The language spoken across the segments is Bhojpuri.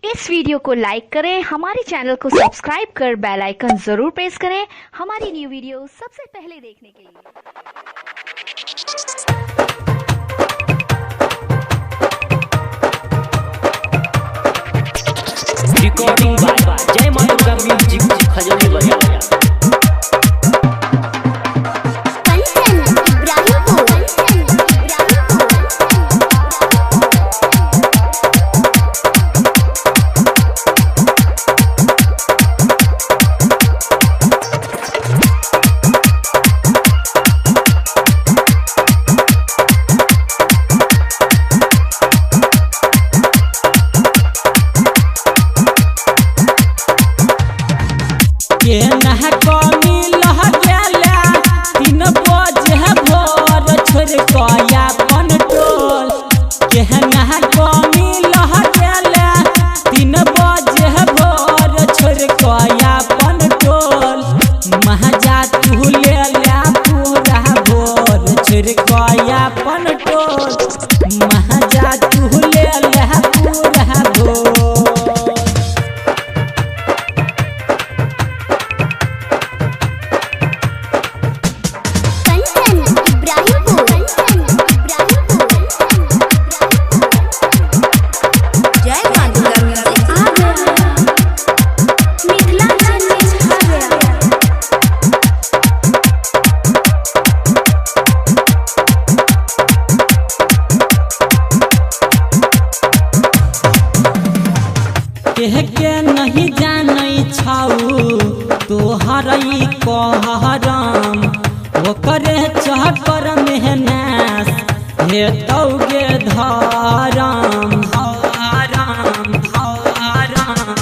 इस वीडियो को लाइक करें, हमारे चैनल को सब्सक्राइब कर बेल आइकन जरूर प्रेस करें हमारी न्यू वीडियो सबसे पहले देखने के लिए। रिकॉर्डिंग बाय जय मां दुर्गा म्यूजिक खजोली बजा। के नह कमी लह गेला 3 बजे भोर छोड़ कया अपन टोल। के नह कमी लह गेला 3 बजे भोर छोड़ कया अपन टोल। महजा तू ले ला पूरा भोर छोड़ कया अपन टोल। महजा तू ले ला पूरा भोर। के नहीं जानै छौ तोहरई कहरम ओकरे चक्कर मेहनत हेतौ गे धरम धरम धरम।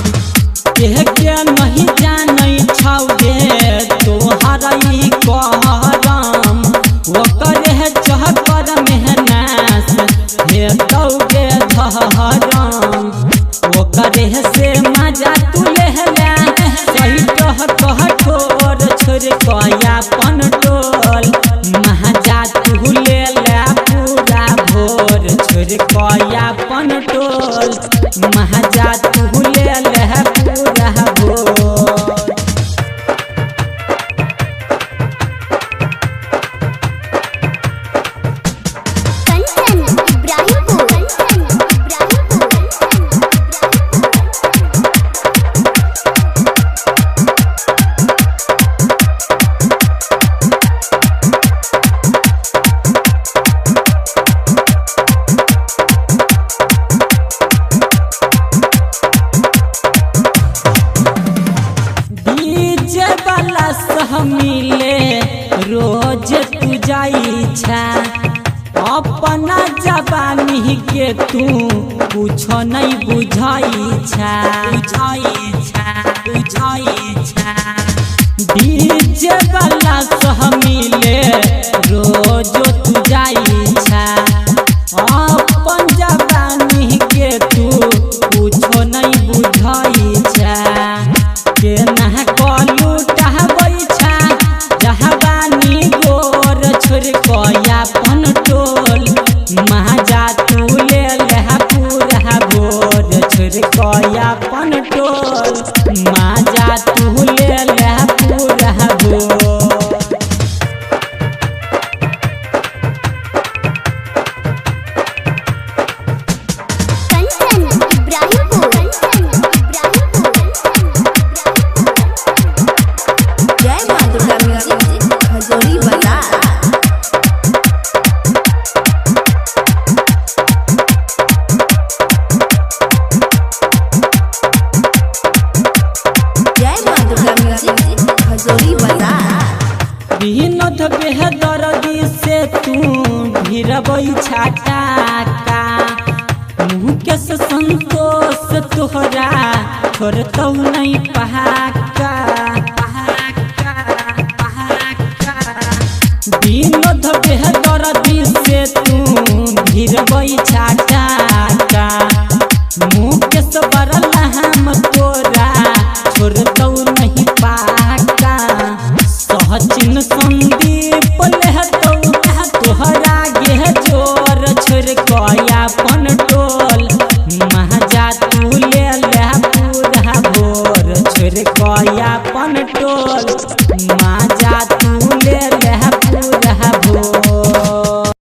के नहीं जानै छौ गे तोहरई कहरम ओकरे चक्कर मेहनत हेतौ गे धरम। ओकरे से मजा तू लेहला सही कह ठोर छोड़ कया अपन टोल। मजा तू लेला पूरा भोर छोड़ कया अपन टोल। मजा तू लेला पूरा भोर। डीजे वाला सह मिले रोज तू जाई छा अपना जवानी के तू कुछो नहीं बुझाई छा बुझाई छा बुझाई छा। डीजे वाला सह मिले रोज तू जाई छा अपन जवानी के तू कुछो नहीं बुझाई छा। के नह कलू टहबै छा जहबानी गोर छोड़ कया अपन टोल। महजा तू ले लहा पूरा भोर छोड़ कया अपन टोल। महजा तू ले लहा पूरा भोर। जय मां दुर्गा म्यूजिक खजोली बजा। जय मां दुर्गा म्यूजिक खजोली बजा। विनोद बेहदर्दी से तू भिरबै छाटा का मुकेश संतोष तोहरा छोड़तौ नहीं पहाका पहाका पहाका। विनोद बेहदर्दी से तू भिरबै छाटा का मुकेश बरला हम तोरा छोड़तौ नहीं पाका। सचिन संदीप लेहतौ तोहरा गे जोर छोड़ कया अपन टोल। महजा तू ले कंट्रोल माजा तू